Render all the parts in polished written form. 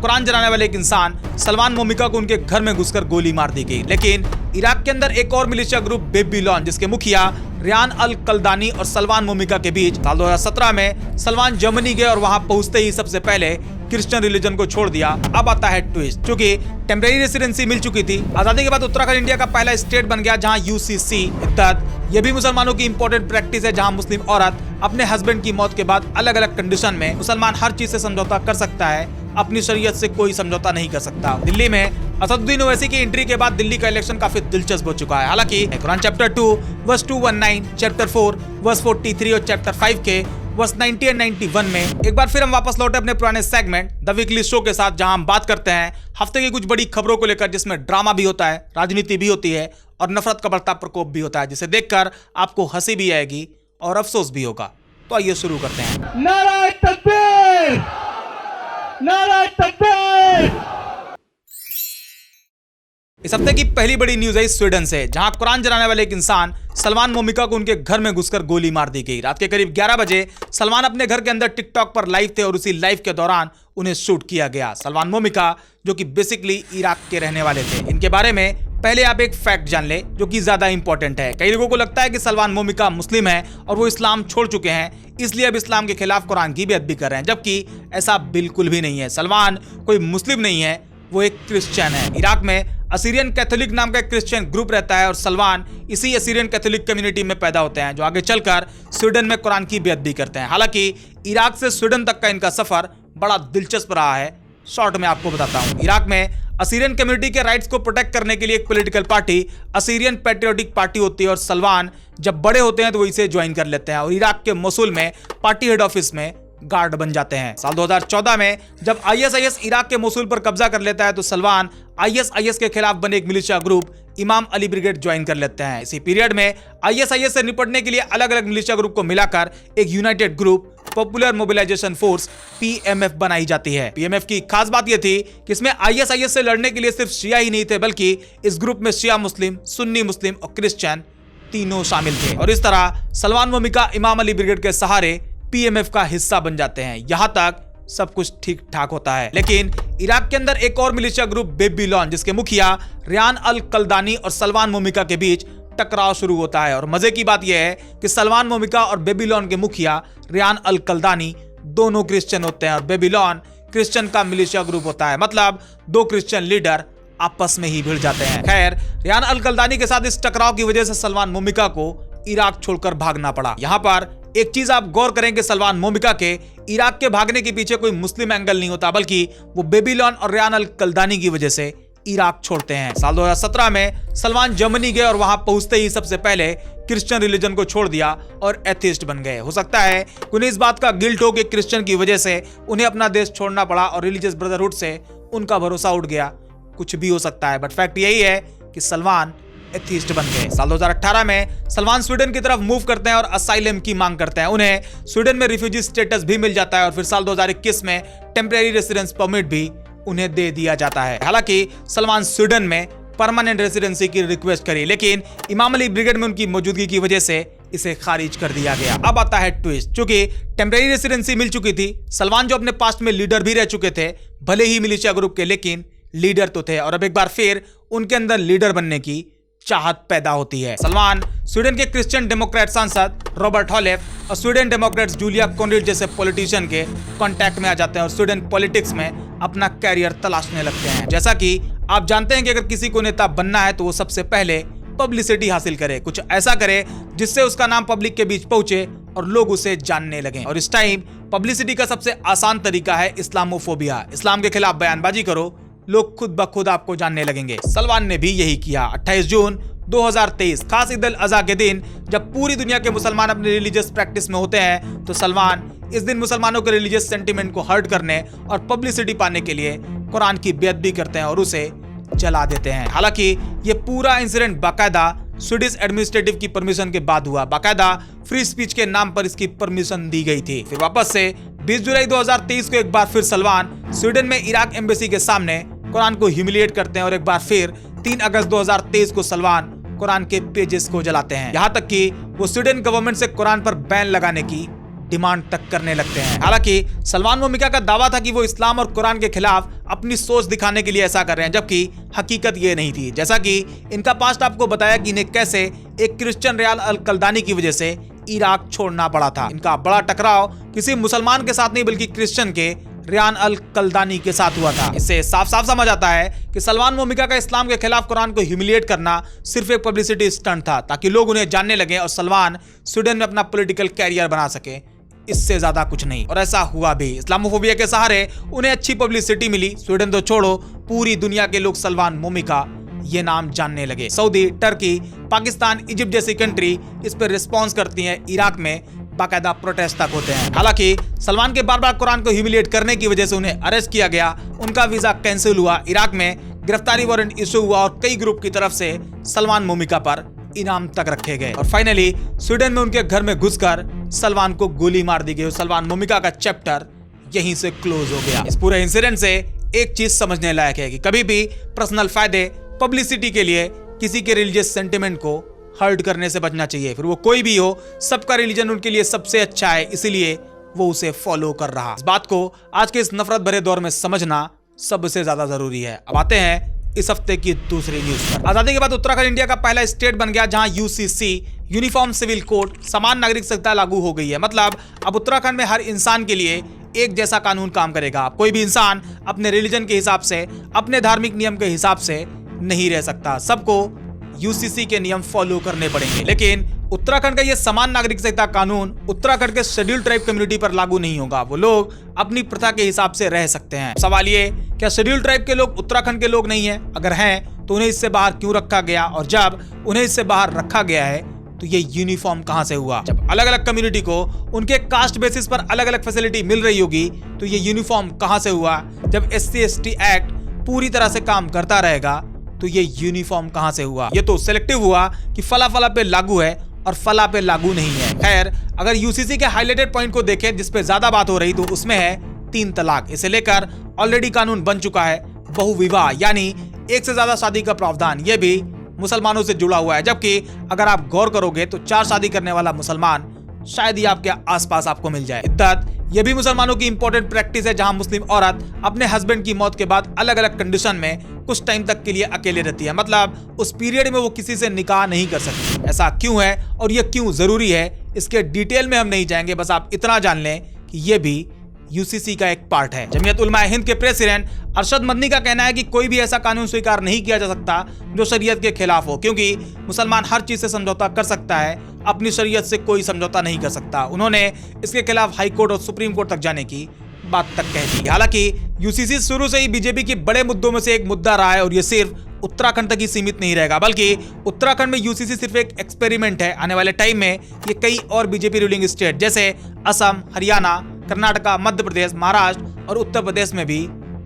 कुरान जलाने वाले एक इंसान सलमान मोमिका को उनके घर में घुसकर गोली मार दी गई। लेकिन इराक के अंदर एक और मिलिशिया ग्रुप बेबीलोन, जिसके मुखिया रियान अल कल्दानी और सलमान मोमिका के बीच साल 2017 में सलमान जर्मनी गए और वहां पहुंचते ही सबसे पहले क्रिश्चियन रिलीजन को छोड़ दिया। अब आता है ट्विस्ट, क्योंकि टेम्परेरी रेसिडेंसी मिल चुकी थी। आजादी के बाद उत्तराखंड इंडिया का पहला स्टेट बन गया जहां यूसीसी तहत यह भी मुसलमानों की इंपॉर्टेंट प्रैक्टिस है, जहां मुस्लिम औरत अपने हस्बैंड की मौत के बाद अलग अलग कंडीशन में मुसलमान हर चीज से समझौता कर सकता है, अपनी शरीयत से कोई समझौता नहीं कर सकता। दिल्ली में असदुद्दीन ओवैसी की एंट्री के बाद दिल्ली का इलेक्शन काफी दिलचस्प हो चुका है। हालांकि Quran chapter 2 verse 219, chapter 4 verse 43 और चैप्टर 5 के वर्स 90 और 91 में एक बार फिर हम वापस लौटे अपने पुराने सेगमेंट द वीकली शो के साथ, जहां हम बात करते हैं हफ्ते की कुछ बड़ी खबरों को लेकर, जिसमें ड्रामा भी होता है, राजनीति भी होती है और नफरत का बढ़ता प्रकोप भी होता है, जिसे देखकर आपको हंसी भी आएगी और अफसोस भी होगा। तो आइए शुरू करते हैं। नारे तकबीर! नारे तकबीर! इस हफ्ते की पहली बड़ी न्यूज है स्वीडन से, जहां कुरान जलाने वाले एक इंसान सलमान मोमिका को उनके घर में घुसकर गोली मार दी गई। रात के करीब 11 बजे सलमान अपने घर के अंदर टिकटॉक पर लाइव थे और उसी लाइव के दौरान उन्हें शूट किया गया। सलमान मोमिका जो कि बेसिकली इराक के रहने वाले थे। इनके बारे में पहले आप एक फैक्ट जान ले जो कि ज्यादा इंपॉर्टेंट है। कई लोगों को लगता है कि सलमान मोमिका मुस्लिम है और वो इस्लाम छोड़ चुके हैं, इसलिए अब इस्लाम के खिलाफ कुरान की बेअदबी भी कर रहे हैं, जबकि ऐसा बिल्कुल भी नहीं है। सलमान कोई मुस्लिम नहीं है, वो एक क्रिश्चियन है। इराक में असीरियन कैथोलिक नाम का एक क्रिश्चियन ग्रुप रहता है और सलमान इसी असीरियन कैथोलिक कम्युनिटी में पैदा होते हैं, जो आगे चलकर स्वीडन में कुरान की बेअदबी करते हैं। हालांकि इराक से स्वीडन तक का इनका सफर बड़ा दिलचस्प रहा है। शॉर्ट में आपको बताता हूं। इराक में असीरियन कम्युनिटी के राइट्स को प्रोटेक्ट करने के लिए एक political party Assyrian patriotic party होती है और सलमान जब बड़े होते हैं तो वो इसे ज्वाइन कर लेते हैं और इराक के मोसुल में पार्टी हेड ऑफिस में गार्ड बन जाते हैं। साल 2014 में जब आईएसआईएस इराक के मोसुल पर कब्जा कर लेता है तो सलमान आईएसआईएस के खिलाफ बने एक मिलिशिया ग्रुप इमाम अली ब्रिगेड ज्वाइन कर लेते हैं। इसी पीरियड में आईएसआईएस से निपटने के लिए अलग अलग मिलिशिया ग्रुप को मिलाकर एक united group popular mobilisation force PMF बनाई जाती है। पीएमएफ की खास बात यह थी कि इसमें आईएसआईएस से लड़ने के लिए सिर्फ शिया ही नहीं थे, बल्कि इस ग्रुप में शिया मुस्लिम, सुन्नी मुस्लिम और क्रिश्चियन तीनों शामिल थे। और इस तरह सलमान मोमिका इमाम अली ब्रिगेड के सहारे पीएमएफ का हिस्सा बन जाते हैं। यहां तक सब कुछ ठीक ठाक होता है, लेकिन इराक के अंदर एक और मिलिशिया ग्रुप बेबीलोन, जिसके मुखिया रियान अल कल्दानी और सलमान मोमिका के बीच टकराव शुरू होता है। और मजे की बात यह है कि सलमान मोमिका और बेबीलोन के मुखिया रियान अल कल्दानी दोनों क्रिश्चियन होते हैं और बेबीलोन क्रिश्चियन का मिलिशिया ग्रुप होता है। मतलब दो क्रिश्चियन लीडर आपस में ही भिड़ जाते हैं। खैर, रियान अल कल्दानी के साथ इस टकराव की वजह से सलमान मोमिका को इराक छोड़कर भागना पड़ा। यहाँ पर एक चीज आप गौर करें कि सलमान मोमिका के इराक के भागने के पीछे कोई मुस्लिम एंगल नहीं होता, बल्कि वो बेबीलोन और रियान अल कल्दानी की वजह से इराक छोड़ते हैं। साल 2017 में सलमान जर्मनी गए और वहां पहुंचते ही सबसे पहले क्रिश्चियन रिलीजन को छोड़ दिया और एथिस्ट बन गए। हो सकता है कि उन्हें इस बात का गिल्ट हो कि क्रिश्चियन की वजह से उन्हें अपना देश छोड़ना पड़ा और रिलीजियस ब्रदरहुड से उनका भरोसा उठ गया। कुछ भी हो सकता है, बट फैक्ट यही है कि सलमान एथिस्ट बन गए। साल 2018 में सलमान स्वीडन की तरफ मूव करते हैं और असाइलम की मांग करते हैं। उन्हें स्वीडन में रिफ्यूजी स्टेटस भी मिल जाता है और फिर साल 2021 में टेम्परेरी रेसिडेंस परमिट भी उन्हें दे दिया जाता है। हालांकि सलमान स्वीडन में परमानेंट रेसिडेंसी की रिक्वेस्ट करी, लेकिन इमाम अली ब्रिगेड में उनकी मौजूदगी की वजह से इसे खारिज कर दिया गया। अब आता है ट्विस्ट, क्योंकि टेम्परेरी रेसिडेंसी मिल चुकी थी। सलमान जो अपने पास्ट में लीडर भी रह चुके थे, भले ही मिलिशिया ग्रुप के, लेकिन लीडर तो थे और अब एक बार फिर उनके अंदर लीडर बनने की चाहत पैदा होती है। सलमान स्वीडन के क्रिश्चियन डेमोक्रेट सांसद रॉबर्ट हॉलेफ और स्वीडन डेमोक्रेट्स जूलिया कॉनरेड जैसे पॉलिटिशियन के कांटेक्ट में आ जाते हैं और स्वीडन पॉलिटिक्स में अपना कैरियर तलाशने लगते हैं। जैसा कि आप जानते हैं कि अगर किसी को नेता बनना है तो वो सबसे पहले पब्लिसिटी हासिल करे, कुछ ऐसा करे जिससे उसका नाम पब्लिक के बीच पहुंचे और लोग उसे जानने लगे। और इस टाइम पब्लिसिटी का सबसे आसान तरीका है इस्लामोफोबिया। इस्लाम के खिलाफ बयानबाजी करो, लोग खुद ब खुद आपको जानने लगेंगे। सलमान ने भी यही किया। 28 जून 2023 खास ईद अल अज़हा के दिन जब पूरी दुनिया के मुसलमान अपने रिलीजियस प्रैक्टिस में होते हैं, तो सलमान इस दिन मुसलमानों के रिलीजियस सेंटिमेंट को हर्ट करने और पब्लिसिटी पाने के लिए कुरान की बेअदबी करते हैं और उसे जला देते हैं। हालांकि ये पूरा इंसिडेंट बाकायदा स्वीडिश एडमिनिस्ट्रेटिव की परमिशन के बाद हुआ। बाकायदा फ्री स्पीच के नाम पर इसकी परमिशन दी गई थी। फिर वापस से 20 जुलाई 2023 को एक बार फिर सलमान स्वीडन में इराक एम्बेसी के सामने कुरान को ह्यूमिलिएट करते हैं और एक बार फिर 3 अगस्त 2023 को सलमान कुरान के पेजेस को जलाते हैं। यहाँ तक कि वो स्वीडन गवर्नमेंट से कुरान पर बैन लगाने की डिमांड तक करने लगते हैं। हालांकि सलमान मोमिका का दावा था कि वो इस्लाम और कुरान के खिलाफ अपनी सोच दिखाने के लिए ऐसा कर रहे हैं, जबकि हकीकत ये नहीं थी। जैसा कि इनका पास्ट आपको बताया कि इन्हें कैसे एक क्रिश्चियन रियान अल कल्दानी की वजह से इराक छोड़ना पड़ा था। इनका बड़ा टकराव किसी मुसलमान के साथ नहीं बल्कि क्रिश्चियन के रियान अल कल्दानी के साथ हुआ था। इससे साफ साफ समझ आता है कि सलमान मोमिका का इस्लाम के खिलाफ कुरान को ह्यूमिलिएट करना सिर्फ एक पब्लिसिटी स्टंट था, ताकि लोग उन्हें जानने लगे और सलमान स्वीडन में अपना पॉलिटिकल कैरियर बना सके। इससे ज्यादा कुछ नहीं, और ऐसा हुआ भी। इस्लामोफोबिया के सहारे उन्हें अच्छी पब्लिसिटी मिली। स्वीडन तो छोड़ो, पूरी दुनिया के लोग सलमान मोमिका ये नाम जानने लगे। सऊदी, टर्की, पाकिस्तान, इजिप्ट जैसी कंट्री इस पर रिस्पॉन्स करती हैं। इराक में बाकायदा प्रोटेस्ट तक होते हैं। हालांकि सलमान के बार बार कुरान को ह्यूमिलिएट करने की वजह से उन्हें अरेस्ट किया गया, उनका वीजा कैंसिल हुआ, इराक में गिरफ्तारी वारंट इशू हुआ और कई ग्रुप की तरफ से सलमान मोमिका पर इनाम तक रखे गए। और फाइनली स्वीडन में उनके घर में घुसकर सलमान को गोली मार दी गई। सलमान मोमिका का चैप्टर यहीं से क्लोज हो गया। इस पूरे इंसिडेंट से एक चीज समझने लायक है कि कभी भी पर्सनल फायदे, पब्लिसिटी के लिए किसी के रिलीजियस सेंटिमेंट को हर्ट करने से बचना चाहिए। फिर वो कोई भी हो, सबका रिलीजन उनके लिए सबसे अच्छा है, इसीलिए वो उसे फॉलो कर रहा। इस बात को आज के इस नफरत भरे दौर में समझना सबसे ज्यादा जरूरी है। अब आते हैं इस हफ्ते की दूसरी न्यूज पर। आजादी के बाद उत्तराखंड इंडिया का पहला स्टेट बन गया जहां यूसीसी यूनिफॉर्म सिविल कोड समान नागरिक संहिता लागू हो गई है। मतलब अब उत्तराखंड में हर इंसान के लिए एक जैसा कानून काम करेगा। कोई भी इंसान अपने रिलीजन के हिसाब से, अपने धार्मिक नियम के हिसाब से नहीं रह सकता। सबको यूसीसी के नियम फॉलो करने पड़ेंगे। लेकिन उत्तराखंड का यह समान नागरिक संहिता कानून उत्तराखंड के शेड्यूल्ड ट्राइब कम्युनिटी पर लागू नहीं होगा। वो लोग अपनी प्रथा के हिसाब से रह सकते हैं। सवाल ये, क्या शेड्यूल्ड ट्राइब के लोग उत्तराखंड के लोग नहीं है? अगर हैं तो उन्हें इससे बाहर क्यों रखा गया? और जब उन्हें इससे बाहर रखा गया है तो ये यूनिफॉर्म कहां से हुआ? जब अलग अलग कम्युनिटी को उनके कास्ट बेसिस पर अलग अलग फैसिलिटी मिल रही होगी तो ये यूनिफॉर्म कहां से हुआ? जब SC/ST एक्ट पूरी तरह से काम करता रहेगा तो ये यूनिफॉर्म कहां से हुआ? ये तो सिलेक्टिव हुआ कि फला फला पे लागू है और फला पे लागू नहीं है। खैर, अगर यूसीसी के हाईलाइटेड पॉइंट को देखें जिसपे ज्यादा बात हो रही तो उसमें है 3 तलाक। इसे लेकर ऑलरेडी कानून बन चुका है। बहुविवाह यानी एक से ज्यादा शादी का प्रावधान, ये भी मुसलमानों से जुड़ा हुआ है। जबकि अगर आप गौर करोगे तो 4 शादी करने वाला मुसलमान शायद ही आपके आसपास आपको मिल जाए। इद्दत ये भी मुसलमानों की इंपॉर्टेंट प्रैक्टिस है जहां मुस्लिम औरत अपने हस्बैंड की मौत के बाद अलग अलग कंडीशन में कुछ टाइम तक के लिए अकेले रहती है। मतलब उस पीरियड में वो किसी से निकाह नहीं कर सकती। ऐसा क्यों है और ये क्यों जरूरी है, इसके डिटेल में हम नहीं जाएंगे। बस आप इतना जान लें कि ये भी यूसीसी का एक पार्ट है। जमीयत उलमा हिंद के प्रेसिडेंट अरशद मदनी का कहना है कि कोई भी ऐसा कानून स्वीकार नहीं किया जा सकता जो शरीयत के खिलाफ हो, क्योंकि मुसलमान हर चीज से समझौता कर सकता है, अपनी शरीयत से कोई समझौता नहीं कर सकता। उन्होंने इसके खिलाफ हाई कोर्ट और सुप्रीम कोर्ट तक जाने की बात तक कह दी। हालांकि यूसीसी शुरू से ही बीजेपी के बड़े मुद्दों में से एक मुद्दा रहा है और ये सिर्फ उत्तराखंड तक ही सीमित नहीं रहेगा, बल्कि उत्तराखंड में यूसीसी सिर्फ एक एक्सपेरिमेंट है। आने वाले टाइम में ये कई और बीजेपी रूलिंग स्टेट जैसे असम, हरियाणा, कर्नाटका, मध्य प्रदेश, महाराष्ट्र और उत्तर प्रदेश में भी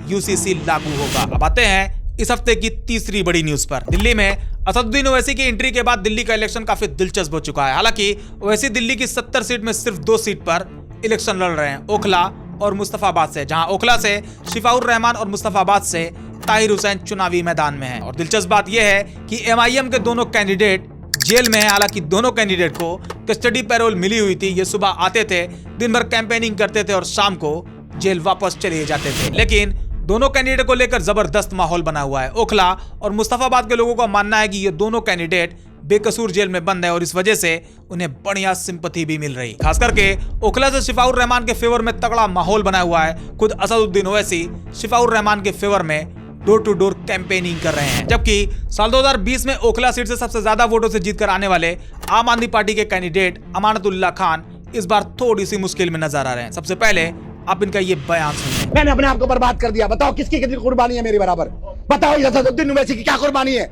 यूसीसी लागू होगा। अब आते हैं इस हफ्ते की तीसरी बड़ी न्यूज पर। दिल्ली में असदुद्दीन ओवैसी की एंट्री के बाद दिल्ली का इलेक्शन काफी दिलचस्प हो चुका है। हालांकि ओवैसी दिल्ली की 70 सीट में सिर्फ 2 सीट पर इलेक्शन लड़ रहे हैं, ओखला और मुस्तफाबाद से, जहां ओखला से शिफाउर रहमान और मुस्तफाबाद से ताहिर हुसैन चुनावी मैदान में है। और दिलचस्प बात यह है कि MIM के दोनों कैंडिडेट जेल में है। हालांकि दोनों कैंडिडेट को कस्टडी पैरोल मिली हुई थी। ये सुबह आते थे, दिन भर कैंपेनिंग करते थे और शाम को जेल वापस चले जाते थे। लेकिन दोनों कैंडिडेट को लेकर जबरदस्त माहौल बना हुआ है। ओखला और मुस्तफाबाद के लोगों का मानना है कि ये दोनों कैंडिडेट बेकसूर जेल में बंद है और इस वजह से उन्हें बढ़िया सिंपैथी भी मिल रही। खास करके ओखला से शिफाउर रहमान के फेवर में तगड़ा माहौल बना हुआ है। खुद असदुद्दीन ओवैसी शिफाउर रहमान के फेवर में डोर टू डोर कैंपेनिंग कर रहे हैं। जबकि साल 2020 में ओखला सीट से सबसे ज्यादा वोटों से जीतकर आने वाले आम आदमी पार्टी के कैंडिडेट अमानतुल्लाह खान इस बार थोड़ी सी मुश्किल में नजर आ रहे हैं। सबसे पहले आप इनका ये बयान सुनिए। मैंने अपने आप को बर्बाद कर दिया, बताओ किसकी कितनी कुर्बानी है मेरी बराबर? बताओ असदुद्दीन ओवैसी की क्या कुर्बानी है?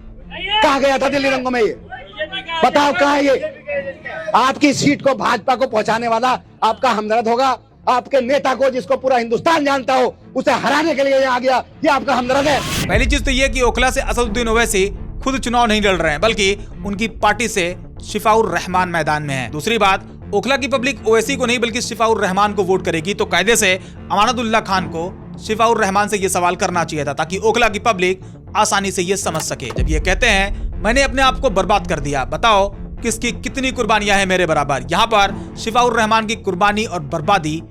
कहाँ गया था दिल्ली रंगों में? ये बताओ कहाँ है ये? आपकी सीट को भाजपा को पहुंचाने वाला आपका हमदर्द होगा। आपके नेता को जिसको पूरा हिंदुस्तान जानता हो उसे हराने के लिए आ गया, ये आपका हमदर्द है। पहली चीज तो ये कि ओखला से असदुद्दीन ओवैसी खुद चुनाव नहीं लड़ रहे हैं, बल्कि उनकी पार्टी से शिफाउर रहमान मैदान में है। दूसरी बात, ओखला की पब्लिक ओवैसी को नहीं बल्कि शिफाउर रहमान को वोट करेगी, तो कायदे से अमानतुल्लाह खान को शिफाउर रहमान से ये सवाल करना चाहिए था ताकि ओखला की पब्लिक आसानी से ये समझ सके। जब ये कहते हैं मैंने अपने आप को बर्बाद कर दिया, बताओ किसकी कितनी कुर्बानियां हैं मेरे बराबर? यहाँ पर शिफाउर रहमान की कुर्बानी और बर्बादी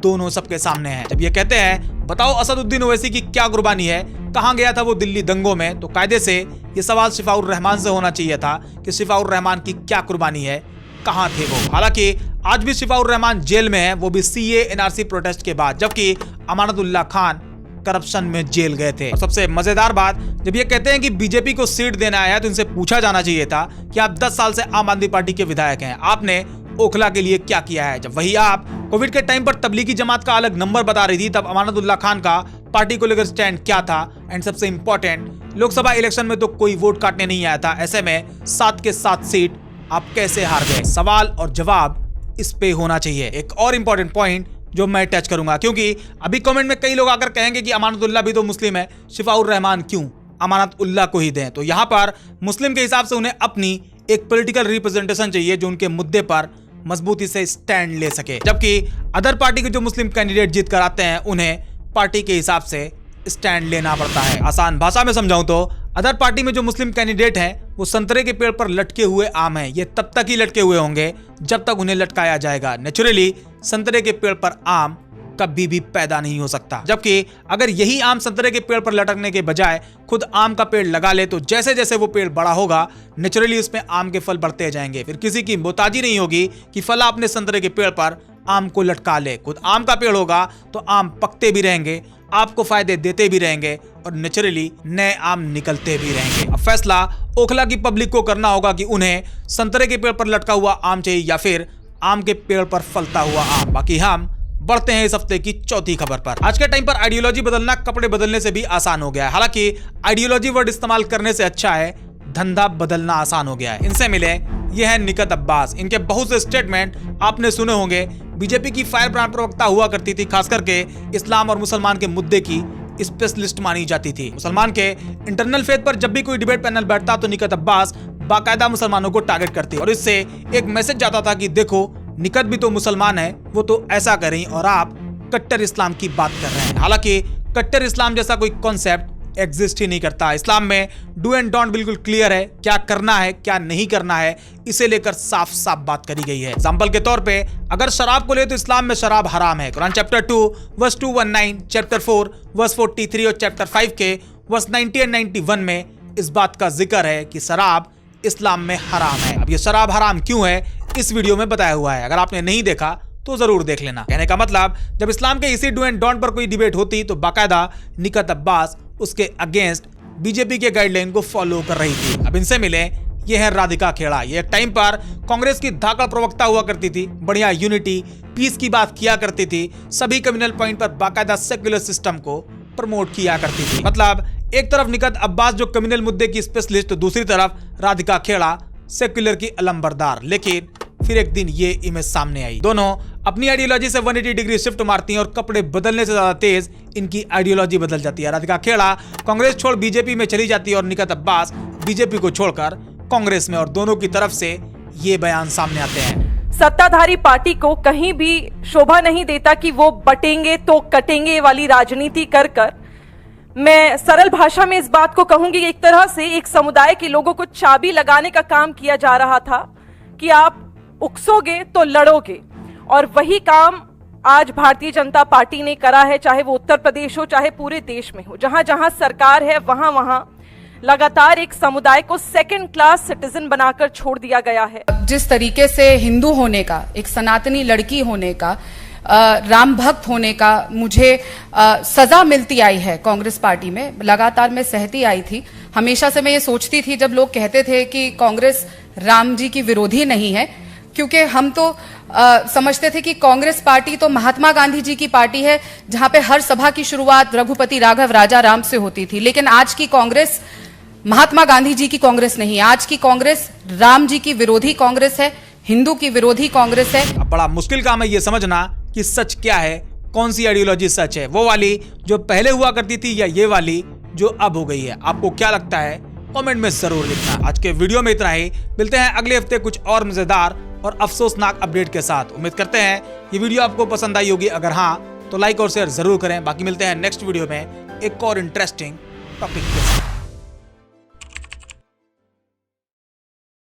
दोनों सबके सामने है। जब ये कहते हैं बताओ असदुद्दीन ओवैसी की क्या कुर्बानी है, कहां गया था वो दिल्ली दंगों में? तो कायदे से ये सवाल शिफाउर रहमान से होना चाहिए था कि शिफाउर रहमान की क्या कुर्बानी है, कहां थे वो? हालांकि आज भी शिफाउर रहमान जेल में है, वो भी सीए एनआरसी प्रोटेस्ट के बाद, जबकि अमानतुल्लाह खान करप्शन में जेल गए थे। और सबसे मजेदार बात, जब ये कहते हैं कि बीजेपी को सीट देना आया तो इनसे पूछा जाना चाहिए था कि आप 10 साल से आम आदमी पार्टी के विधायक हैं, आपने ओखला के लिए क्या किया है? जब वही आप कोविड के टाइम पर तबलीगी जमात का अलग नंबर बता रही थी, तब अमानतुल्लाह खान का पार्टी को लेकर स्टैंड क्या था? एंड सबसे इंपॉर्टेंट, लोकसभा इलेक्शन में तो कोई वोट काटने नहीं आया था, ऐसे में 7 के 7 सीट आप कैसे हार गए? सवाल और जवाब इस पे होना चाहिए। एक और इंपॉर्टेंट पॉइंट जो मैं टच करूंगा, क्योंकि अभी कमेंट में कई लोग आकर कहेंगे कि अमानतुल्लाह भी तो मुस्लिम है, शिफाउर रहमान क्यों अमानतुल्लाह को ही दें? तो यहां पर मुस्लिम के हिसाब से उन्हें अपनी एक पॉलिटिकल रिप्रेजेंटेशन चाहिए जो उनके मुद्दे पर मजबूती से स्टैंड ले सके, जबकि अदर पार्टी के जो मुस्लिम कैंडिडेट जीत कर आते हैं उन्हें पार्टी के हिसाब से स्टैंड लेना पड़ता है। आसान भाषा में समझाऊं तो अदर पार्टी में जो मुस्लिम कैंडिडेट हैं वो संतरे के पेड़ पर लटके हुए आम हैं, ये तब तक ही लटके हुए होंगे जब तक उन्हें लटकाया जाएगा। नेचुरली संतरे के पेड़ पर आम कभी भी पैदा नहीं हो सकता, जबकि अगर यही आम संतरे के पेड़ पर लटकने के बजाय खुद आम का पेड़ लगा ले तो जैसे जैसे वो पेड़ बड़ा होगा नेचुरली उसमें आम के फल बढ़ते जाएंगे, फिर किसी की मोहताजी नहीं होगी कि फला अपने संतरे के पेड़ पर आम को लटका ले। खुद आम का पेड़ होगा तो आम पकते भी रहेंगे, आपको फायदे देते भी रहेंगे और नेचुरली नए आम निकलते भी रहेंगे। अब फैसला ओखला की पब्लिक को करना होगा कि उन्हें संतरे के पेड़ पर लटका हुआ आम चाहिए या फिर आम के पेड़ पर फलता हुआ आम। बाकी हम बढ़ते हैं इस हफ्ते की चौथी खबर पर। आज के टाइम पर आइडियोलॉजी बदलना कपड़े बदलने से भी आसान हो गया है। हालांकि आइडियोलॉजी वर्ड इस्तेमाल करने से अच्छा है धंधा बदलना आसान हो गया है। इनसे मिले ये है निकत अब्बास। इनके बहुत से स्टेटमेंट आपने सुने होंगे। बीजेपी की फायर ब्रांड प्रवक्ता हुआ करती थी, खास करके इस्लाम और मुसलमान के मुद्दे की स्पेशलिस्ट मानी जाती थी। मुसलमान के इंटरनल फेथ पर जब भी कोई डिबेट पैनल बैठता तो निकत अब्बास बाकायदा मुसलमानों को टारगेट करती और इससे एक मैसेज जाता था कि देखो निकत भी तो मुसलमान है, वो तो ऐसा कर रही और आप कट्टर इस्लाम की बात कर रहे हैं। हालांकि कट्टर इस्लाम जैसा कोई कॉन्सेप्ट एग्जिस्ट ही नहीं करता। इस्लाम में डू एंड डोंट बिल्कुल क्लियर है, क्या करना है क्या नहीं करना है, इसे लेकर साफ साफ बात करी गई है। एग्जाम्पल के तौर पे अगर शराब को ले तो इस्लाम में शराब हराम है। Quran chapter 2 verse 219, chapter 4 verse 43 और चैप्टर 5 के वर्स 90 एंड 91 में इस बात का जिक्र है कि शराब इस्लाम में हराम है। अब ये शराब हराम क्यों है इस वीडियो में बताया हुआ है, अगर आपने नहीं देखा तो जरूर देख लेना। कहने का मतलब जब इस्लाम के इसी डू एंड डोंट पर कोई डिबेट होती तो बाकायदा निकत अब्बास उसके अगेंस्ट बीजेपी के गाइडलाइन को फॉलो कर रही थी। अब इनसे मिले ये है राधिका खेड़ा। ये एक टाइम पर कांग्रेस की धाकड़ प्रवक्ता हुआ करती थी, बढ़िया यूनिटी पीस की बात किया करती थी, सभी कम्युनल पॉइंट पर बाकायदा सेक्युलर सिस्टम को प्रमोट किया करती थी। मतलब एक तरफ निकत अब्बास जो कम्युनल मुद्दे की स्पेशलिस्ट, तो दूसरी तरफ राधिका खेड़ा सेक्युलर की अलंबरदार। लेकिन फिर एक दिन ये इमेज सामने आई, दोनों अपनी आइडियोलॉजी से 180 डिग्री शिफ्ट मारती हैं और कपड़े बदलने से ज्यादा तेज इनकी आइडियोलॉजी बदल जाती है। राधिका खेड़ा कांग्रेस छोड़ बीजेपी में चली जाती है और निकत अब्बास बीजेपी को छोड़कर कांग्रेस में, और दोनों की तरफ से ये बयान सामने आते हैं। सत्ताधारी पार्टी को कहीं भी शोभा नहीं देता कि वो बटेंगे तो कटेंगे वाली राजनीति कर कर, मैं सरल भाषा में इस बात को कहूंगी, एक तरह से एक समुदाय के लोगों को चाबी लगाने का काम किया जा रहा था कि आप उकसोगे तो लड़ोगे। और वही काम आज भारतीय जनता पार्टी ने करा है, चाहे वो उत्तर प्रदेश हो चाहे पूरे देश में हो। जहां जहां सरकार है वहां वहां लगातार एक समुदाय को सेकंड क्लास सिटीजन बनाकर छोड़ दिया गया है। जिस तरीके से हिंदू होने का, एक सनातनी लड़की होने का, राम भक्त होने का मुझे सजा मिलती आई है कांग्रेस पार्टी में, लगातार मैं सहती आई थी। हमेशा से मैं ये सोचती थी जब लोग कहते थे कि कांग्रेस राम जी की विरोधी नहीं है, क्योंकि हम तो समझते थे कि कांग्रेस पार्टी तो महात्मा गांधी जी की पार्टी है, जहां पे हर सभा की शुरुआत रघुपति राघव राजा राम से होती थी। लेकिन आज की कांग्रेस महात्मा गांधी जी की कांग्रेस नहीं है, आज की कांग्रेस राम जी की विरोधी कांग्रेस है, हिंदू की विरोधी कांग्रेस है। अब बड़ा मुश्किल काम है ये समझना कि सच क्या है, कौन सी आइडियोलॉजी सच है, वो वाली जो पहले हुआ करती थी या ये वाली जो अब हो गई है। आपको क्या लगता है कमेंट में जरूर लिखना। आज के वीडियो में इतना ही, मिलते हैं अगले हफ्ते कुछ और मजेदार और अफसोसनाक अपडेट के साथ। उम्मीद करते हैं ये वीडियो आपको पसंद आई होगी, अगर हाँ तो लाइक और शेयर जरूर करें। बाकी मिलते हैं नेक्स्ट वीडियो में एक और इंटरेस्टिंग टॉपिक के साथ।